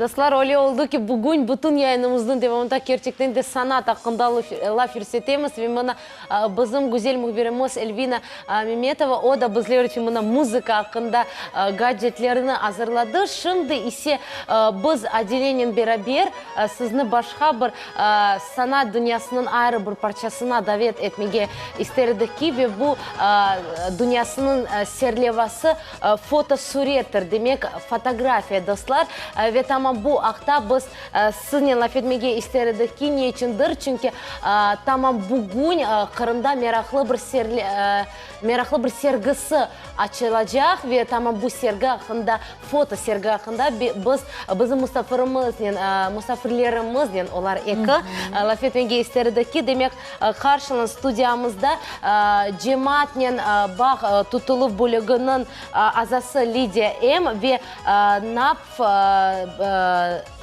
Достар, оле oldu ki bugün bütün yayınımızın devamında gerçekten de sanat hakkında laf yürütemiz ve bana bizim güzel muhbirimiz Elvina Mehmetova o da bizler için bana müzik hakkında gadgetlerini hazırladı. Şimdi ise biz Adile'nin beraber sizni başka bir sanat dünyasının ayrı bir parçasına davet etmeye isterdik ki ve bu dünyasının serlevası foto surettir demek fotoğrafya dostlar ve tamam bu hafta biz sizinle laf etmeye isterdik ki ne içindir çünkü tamam bugün Kırım'da meraklı bir sergisi açılacak ve tamam bu sergi hakkında foto sergi hakkında biz bizim misafirlerimizle onlar iki laf etmeye isterdik ki demek karşılan stüdyamızda cemaatle bağ tutulup bölümünün azası Lidya M ve NAP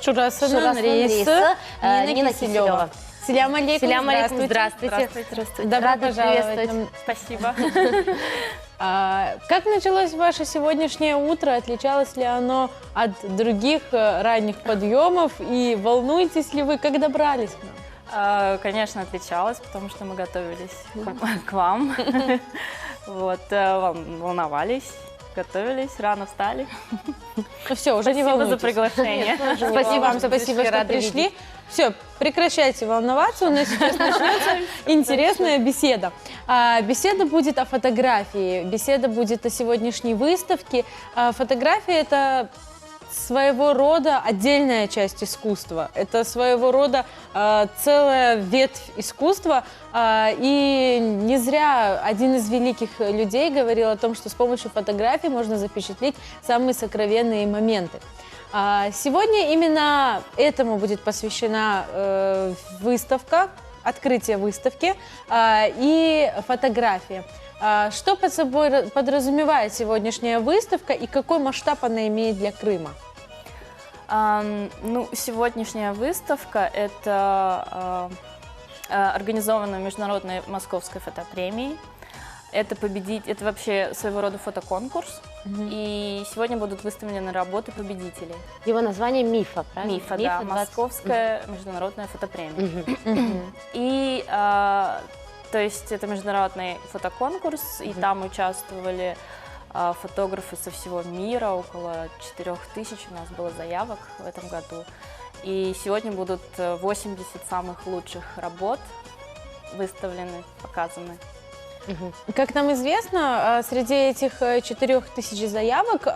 Şurasının reisi Нина Киселева. Салям алейкум, здравствуйте. Добро пожаловать. Спасибо. Как началось ваше сегодняшнее утро? Отличалось ли оно от других ранних подъемов? И волнуетесь ли вы, как добрались к нам? Конечно, отличалась, потому что мы готовились к вам. Вот, волновались, готовились, рано встали. Ну все, уже не Спасибо за волнуйтесь. приглашение. Спасибо вам, спасибо, что пришли. Все, прекращайте волноваться, у нас сейчас начнется интересная беседа. Беседа будет о фотографии, беседа будет о сегодняшней выставке. Фотография – это своего рода отдельная часть искусства. Это своего рода целая ветвь искусства. И не зря один из великих людей говорил о том, что с помощью фотографий можно запечатлеть самые сокровенные моменты. Сегодня именно этому будет посвящена выставка, открытие выставки и фотография. Что под собой подразумевает сегодняшняя выставка и какой масштаб она имеет для Крыма? Ну, сегодняшняя выставка – это организована Международной Московской фотопремией. Это вообще своего рода фотоконкурс. И сегодня будут выставлены работы победителей. Его название «Мифа», правильно? «Мифа», да, Московская международная фотопремия. И, то есть, это международный фотоконкурс, и там участвовали фотографы со всего мира, около 4000 у нас было заявок в этом году. И сегодня будут 80 самых лучших работ выставлены, показаны. Как нам известно, среди этих 4000 заявок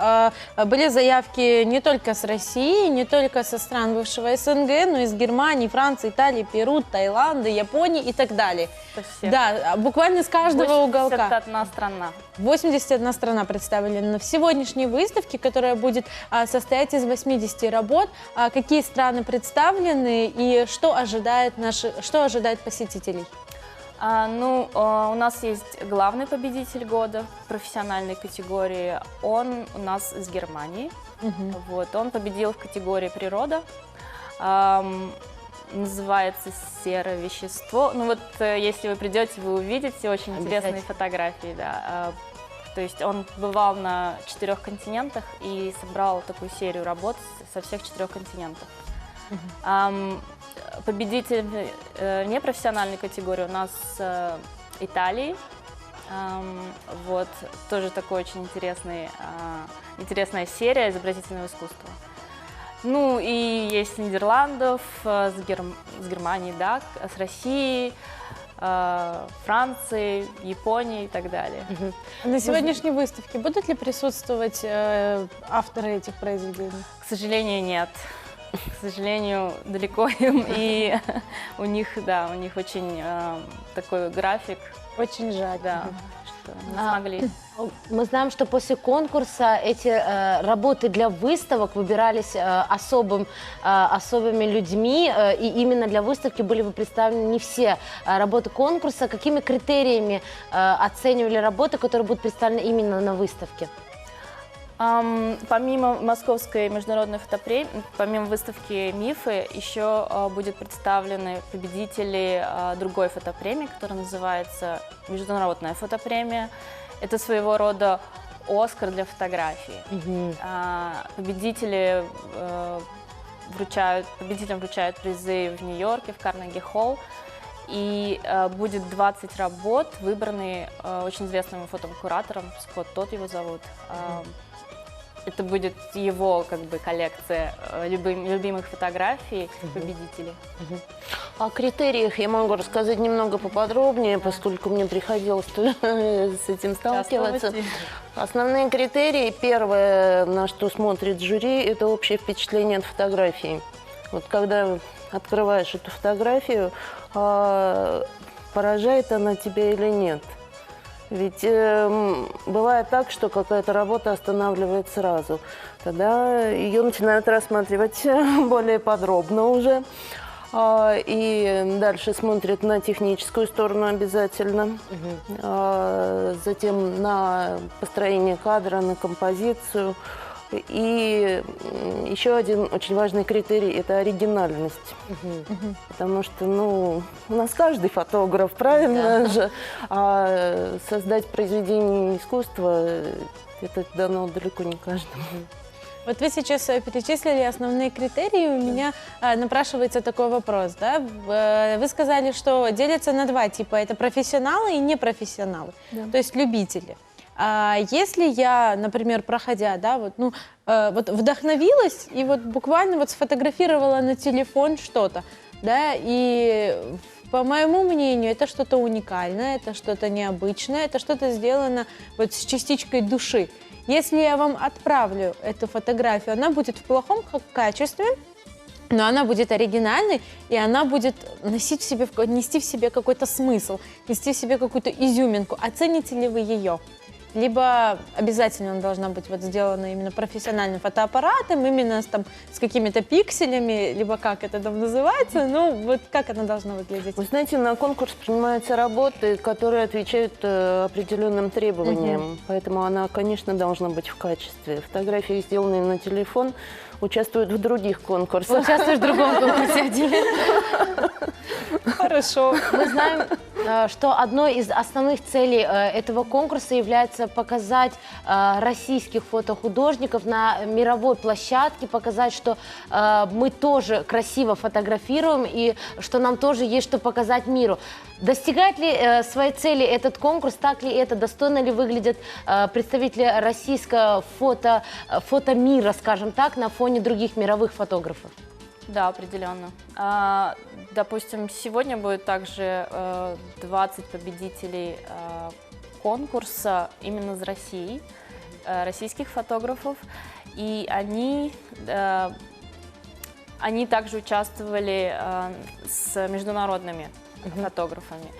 были заявки не только с России, не только со стран бывшего СНГ, но и из Германии, Франции, Италии, Перу, Таиланда, Японии и так далее. Да, буквально с каждого уголка. 81 страна. 81 страна представлена в сегодняшней выставке, которая будет состоять из 80 работ. Какие страны представлены и что ожидает посетителей? Ну, у нас есть главный победитель года в профессиональной категории. Он у нас из Германии. Вот, он победил в категории «Природа». Называется «Серое вещество». Ну вот, если вы придете, вы увидите очень интересные фотографии. Да. То есть он бывал на 4 континентах и собрал такую серию работ со всех 4 континентов. Победитель непрофессиональной категории у нас Италии. Вот, тоже такой очень интересная серия изобразительного искусства. Ну и есть с Нидерландов, с Германии, да, с России, Франции, Японии и так далее. На сегодняшней выставке будут ли присутствовать авторы этих произведений? К сожалению, нет. К сожалению, далеко им, и у них очень такой график. Очень жаль. Да, что не смогли. Мы знаем, что после конкурса эти работы для выставок выбирались особыми людьми, и именно для выставки были бы представлены не все работы конкурса. Какими критериями оценивали работы, которые будут представлены именно на выставке? Помимо Московской международной фотопремии, помимо выставки «Мифы», еще будут представлены победители другой фотопремии, которая называется Международная фотопремия. Это своего рода «Оскар» для фотографии. Победители победителям вручают призы в Нью-Йорке, в Карнеги-холл. И будет 20 работ, выбранные очень известным фотокуратором, Скотт Тодд его зовут. Это будет его как бы коллекция любимых фотографий победителей. О критериях я могу рассказать немного поподробнее, поскольку мне приходилось с этим сталкиваться. Основные критерии, первое, на что смотрит жюри, это общее впечатление от фотографии. Вот когда открываешь эту фотографию, поражает она тебя или нет. Ведь бывает так, что какая-то работа останавливает сразу. Тогда ее начинают рассматривать более подробно уже. И дальше смотрят на техническую сторону обязательно. Затем на построение кадра, на композицию. И еще один очень важный критерий – это оригинальность. Потому что, у нас каждый фотограф, правильно же? А создать произведение искусства – это дано далеко не каждому. Вот вы сейчас перечислили основные критерии, у меня напрашивается такой вопрос, да? Вы сказали, что делятся на два типа, это профессионалы и непрофессионалы, то есть любители. А если я, например, проходя, да, вот вдохновилась и вот буквально вот сфотографировала на телефон что-то, да, и по моему мнению, это что-то уникальное, это что-то необычное, это что-то сделано вот с частичкой души. Если я вам отправлю эту фотографию, она будет в плохом качестве, но она будет оригинальной, и она будет нести в себе какой-то смысл, нести в себе какую-то изюминку. Оцените ли вы ее? Либо обязательно она должна быть вот сделана именно профессиональным фотоаппаратом, именно с какими-то пикселями, либо как это там называется, вот как она должна выглядеть? Вы знаете, на конкурс принимаются работы, которые отвечают определенным требованиям, поэтому она, конечно, должна быть в качестве. Фотографии, сделанные на телефон, участвуют в других конкурсах. Участвуешь в другом конкурсе. Хорошо. Мы знаем, что одной из основных целей этого конкурса является показать российских фотохудожников на мировой площадке, показать, что мы тоже красиво фотографируем и что нам тоже есть что показать миру. Достигает ли своей цели этот конкурс, так ли это, достойно ли выглядят представители российского фотомира, скажем так, на фоне других мировых фотографов? Да, определенно. Допустим, сегодня будет также 20 победителей конкурса именно из России, российских фотографов, и они также участвовали с международными фотографами.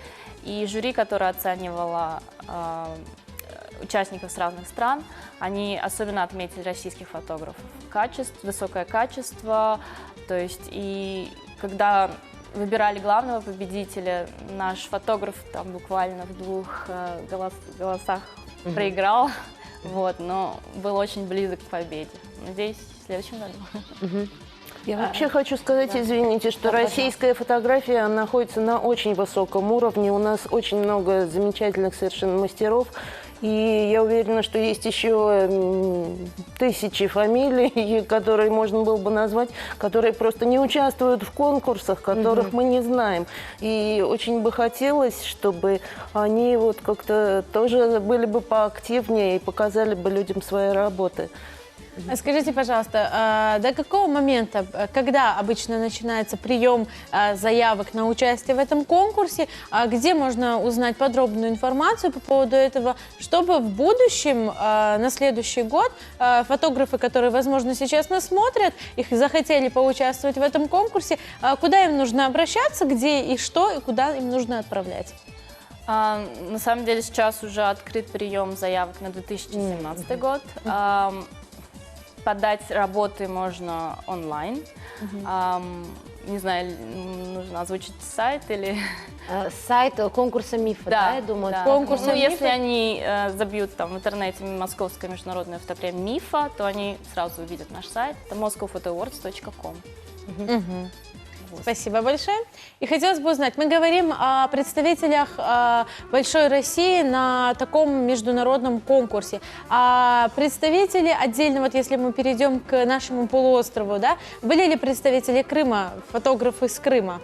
И жюри, которое оценивало участников с разных стран, они особенно отметили российских фотографов. Высокое качество, то есть и когда выбирали главного победителя, наш фотограф там буквально в двух голосах проиграл, но был очень близок к победе. Надеюсь, в следующем году. Я вообще хочу сказать, извините, что российская фотография находится на очень высоком уровне. У нас очень много замечательных совершенно мастеров. И я уверена, что есть еще тысячи фамилий, которые можно было бы назвать, которые просто не участвуют в конкурсах, которых мы не знаем. И очень бы хотелось, чтобы они вот как-то тоже были бы поактивнее и показали бы людям свои работы. Скажите, пожалуйста, до какого момента, когда обычно начинается прием заявок на участие в этом конкурсе, где можно узнать подробную информацию по поводу этого, чтобы в будущем, на следующий год, фотографы, которые, возможно, сейчас нас смотрят, их захотели поучаствовать в этом конкурсе, куда им нужно обращаться, где и что, и куда им нужно отправлять? На самом деле сейчас уже открыт прием заявок на 2017 год. Подать работы можно онлайн. Не знаю, нужно озвучить сайт или... Сайт конкурса МИФа, да, я думаю? Да. Конкурса МИФа? Если они забьют там в интернете Московская международная фотопремия МИФа, то они сразу увидят наш сайт. Это moscowphotoawards.com. Спасибо большое. И хотелось бы узнать, мы говорим о представителях Большой России на таком международном конкурсе. А представители отдельно, вот если мы перейдем к нашему полуострову, да, были ли представители Крыма, фотографы с Крыма?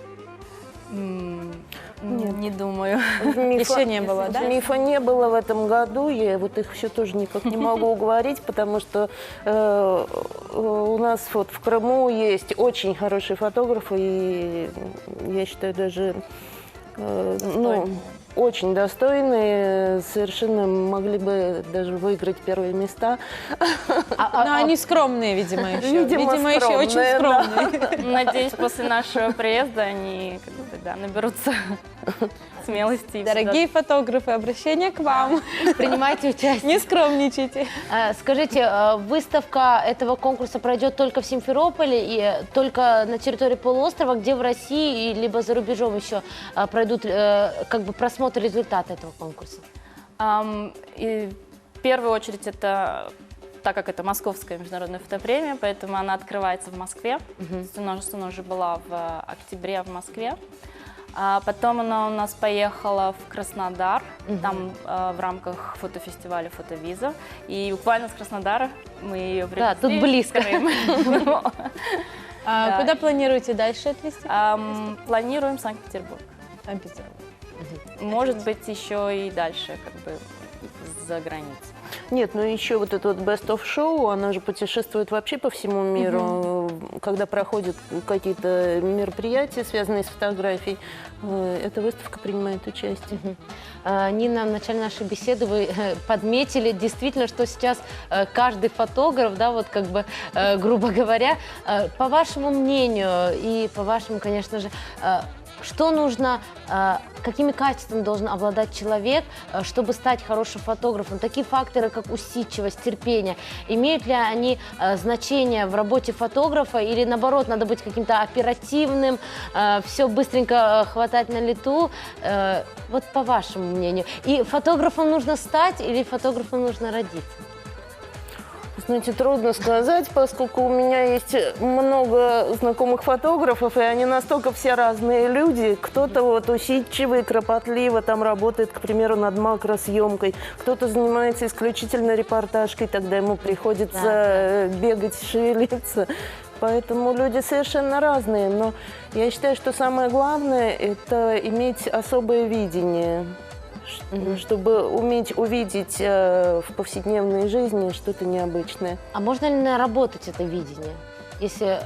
Не думаю. Еще не было, да? Мифа не было в этом году, я вот их все тоже никак не могу уговорить, потому что у нас вот в Крыму есть очень хорошие фотографы, и я считаю даже очень достойные, совершенно могли бы даже выиграть первые места. Но они скромные, видимо, еще. Видимо, еще очень скромные, скромные. Надеюсь, после нашего приезда они наберутся смелости. и Дорогие фотографы, обращение к вам. Принимайте участие. Не скромничайте. Скажите, выставка этого конкурса пройдет только в Симферополе и только на территории полуострова, где в России, либо за рубежом еще пройдут как бы просмотр результата этого конкурса? И в первую очередь это, так как это московская международная фотопремия, поэтому она открывается в Москве. Она уже была в октябре в Москве. А потом она у нас поехала в Краснодар, там в рамках фотофестиваля «Фотовиза». И буквально с Краснодара мы ее привезли. Да, тут близко. в Крым. Куда планируете дальше отвезти? Планируем Санкт-Петербург. Санкт-Петербург. Может быть, еще и дальше, как бы за границей. Нет, ну еще вот это вот Best of Show, она же путешествует вообще по всему миру, когда проходят какие-то мероприятия, связанные с фотографией, эта выставка принимает участие. Нина, в начале нашей беседы вы подметили действительно, что сейчас каждый фотограф, да, вот как бы, грубо говоря, по вашему мнению и по вашему, конечно же, что нужно, какими качествами должен обладать человек, чтобы стать хорошим фотографом? Такие факторы, как усидчивость, терпение, имеют ли они значение в работе фотографа или, наоборот, надо быть каким-то оперативным, все быстренько хватать на лету? Вот по вашему мнению. И фотографом нужно стать или фотографом нужно родиться? Знаете, трудно сказать, поскольку у меня есть много знакомых фотографов, и они настолько все разные люди. Кто-то вот усидчивый, кропотливо там работает, к примеру, над макросъемкой. Кто-то занимается исключительно репортажкой, тогда ему приходится бегать, шевелиться. Поэтому люди совершенно разные. Но я считаю, что самое главное – это иметь особое видение. Чтобы уметь увидеть в повседневной жизни что-то необычное. А можно ли наработать это видение, если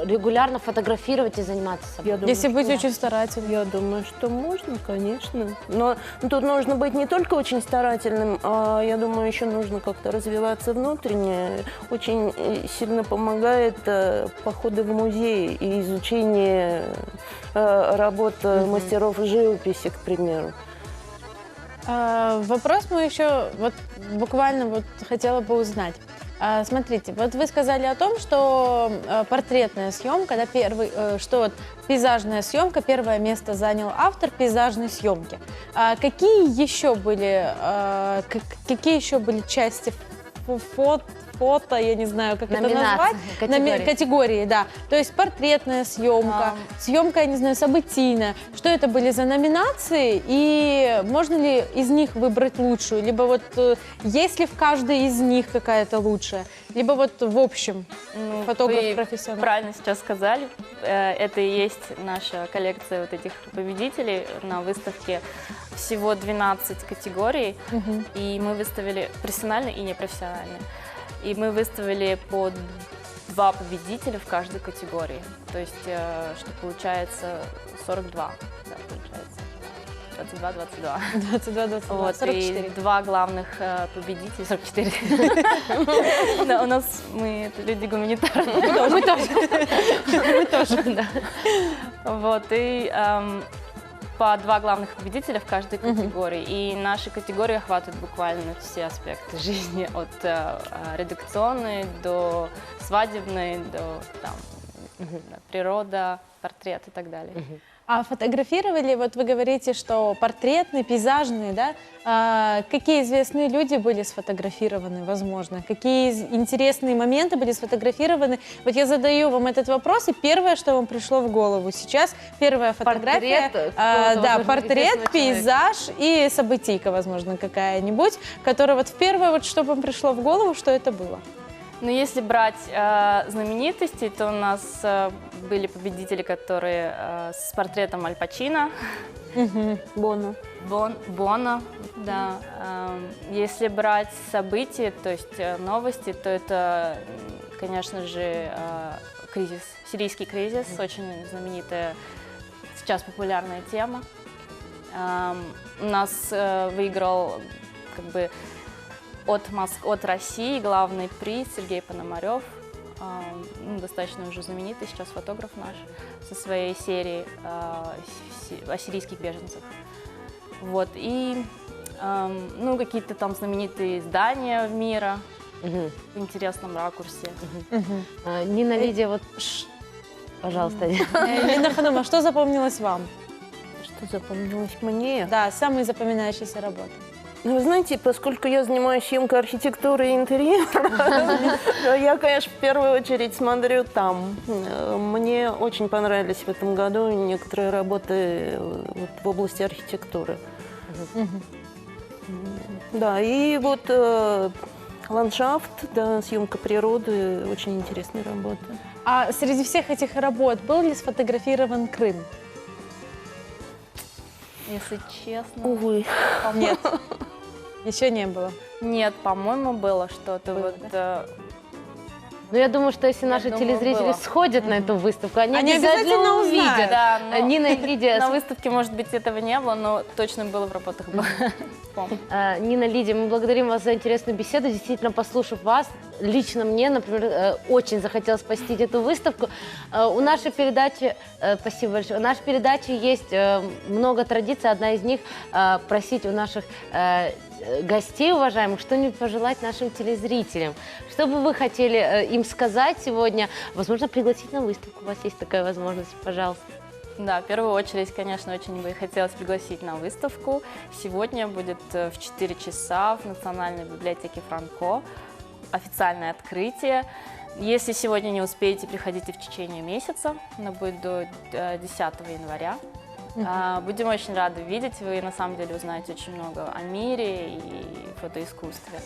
регулярно фотографировать и заниматься собой? Я думаю, Если быть очень старательным. Я думаю, что можно, конечно. Но тут нужно быть не только очень старательным, а я думаю, еще нужно как-то развиваться внутренне. Очень сильно помогает походы в музей и изучение работ мастеров живописи, к примеру. Вопрос мы еще вот буквально вот хотела бы узнать. Смотрите, вот вы сказали о том, что портретная съемка, да, что вот пейзажная съемка, первое место занял автор пейзажной съемки. Какие еще были части фото, я не знаю, как это назвать. Категории, да. То есть портретная съемка, съемка, я не знаю, событийная. Что это были за номинации и можно ли из них выбрать лучшую? Либо вот есть ли в каждой из них какая-то лучшая? Либо вот в общем фотограф-профессионал? Вы правильно сейчас сказали. Это и есть наша коллекция вот этих победителей на выставке. Всего 12 категорий, и мы выставили профессиональные и непрофессиональные. И мы выставили по 2 победителя в каждой категории. То есть, что получается 42, да, получается. 22. 22, Вот, 44. и 2 главных победителя, 44. Да, у нас мы люди гуманитарные. Мы тоже, да. Вот, и по 2 главных победителя в каждой категории. И наши категории охватывают буквально все аспекты жизни, от редакционной до свадебной, до там, природа, портрет и так далее. А фотографировали, вот вы говорите, что портретные, пейзажные, да? Какие известные люди были сфотографированы, возможно? Какие интересные моменты были сфотографированы? Вот я задаю вам этот вопрос, и первое, что вам пришло в голову сейчас, первая фотография, Портрет какого-то, да, возможно, портрет, известного пейзаж и событийка, возможно, какая-нибудь, которая вот в первое, вот что вам пришло в голову, что это было? Но если брать знаменитостей, то у нас были победители, которые с портретом Аль Пачино. Боно. Боно, да. Если брать события, то есть новости, то это, конечно же, кризис, сирийский кризис, очень знаменитая, сейчас популярная тема. У нас выиграл как бы от России главный приз Сергей Пономарев, достаточно уже знаменитый сейчас фотограф наш, со своей серией о сирийских беженцах. Вот, и какие-то там знаменитые здания мира в интересном ракурсе. Нина, Лидия, вот, пожалуйста. Лина Ханума, что запомнилось вам? Что запомнилось мне? Да, самые запоминающиеся работы. Ну, вы знаете, поскольку я занимаюсь съемкой архитектуры и интерьера, я, конечно, в первую очередь смотрю там. Мне очень понравились в этом году некоторые работы в области архитектуры. Да, и вот ландшафт, да, съемка природы, очень интересные работы. А среди всех этих работ был ли сфотографирован Крым? Если честно. Увы. Нет, еще не было. Нет, по-моему, было что-то. Было, Вот, Ну, я думаю, что если наши думаю, телезрители было. сходят на эту выставку, они Они обязательно увидят. узнают. да, но Нина и Лидия, на выставке, может быть, этого не было, но точно было в работах. Помню. Нина, Лидия, мы благодарим вас за интересную беседу. Действительно, послушав вас, лично мне, например, очень захотелось посетить эту выставку. У нашей передачи, спасибо большое, у нашей передачи есть много традиций. Одна из них просить у наших гостей, уважаемых, что-нибудь пожелать нашим телезрителям. Что бы вы хотели им сказать сегодня? Возможно, пригласить на выставку. У вас есть такая возможность, пожалуйста. Да, в первую очередь, конечно, очень бы хотелось пригласить на выставку. Сегодня будет в 4 часа в Национальной библиотеке Франко официальное открытие. Если сегодня не успеете, приходите в течение месяца. Оно будет до 10 января. Будем очень рады видеть. Вы на самом деле узнаете очень много о мире и фотоискусстве.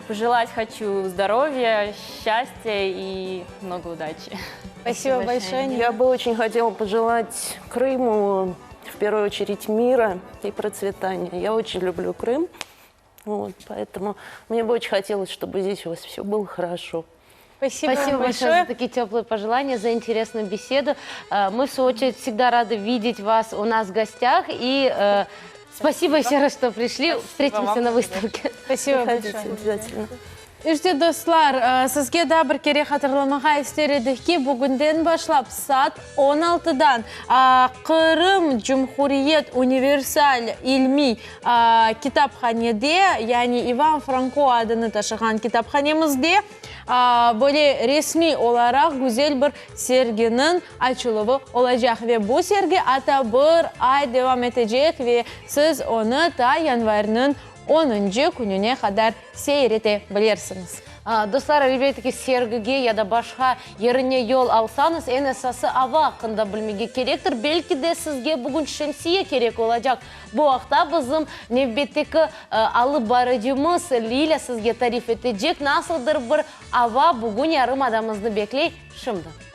Пожелать хочу здоровья, счастья и много удачи. Спасибо большое. Нина. Я бы очень хотела пожелать Крыму, в первую очередь, мира и процветания. Я очень люблю Крым, вот, поэтому мне бы очень хотелось, чтобы здесь у вас все было хорошо. Спасибо, Спасибо вам большое за такие теплые пожелания, за интересную беседу. Мы, в свою очередь, всегда рады видеть вас у нас в гостях. И спасибо еще раз, что пришли. Встретимся на выставке. Спасибо Приходите большое. обязательно. Үрде достар, сізге да бір кере қатырламаға істередік ке, бүгінден башлап саат 16-дан Қырым Жұмхуриет универсаль илми китапханеде, яғни Иван Франко адыны ташыған китапханемізде böyle resmi olarak güzel bir serginin açılışı olacak ve bu sergi ata bir ay devam edecek ve siz onu ta yanvarın 10 күніне kadar seyredebilirsiniz. Достар, әлбетте сергіге яда башқа еріне yol алсаңыз, en esası ава hakkında білмеге керектір. Belki de sizге бүгін шемсия керек olacak. Bu hafta bizim nöbetteki alıp barıcımız Lila sizге tarif edecek. Nasıldır bir ava bugün yarım adamızını bekley şimdi.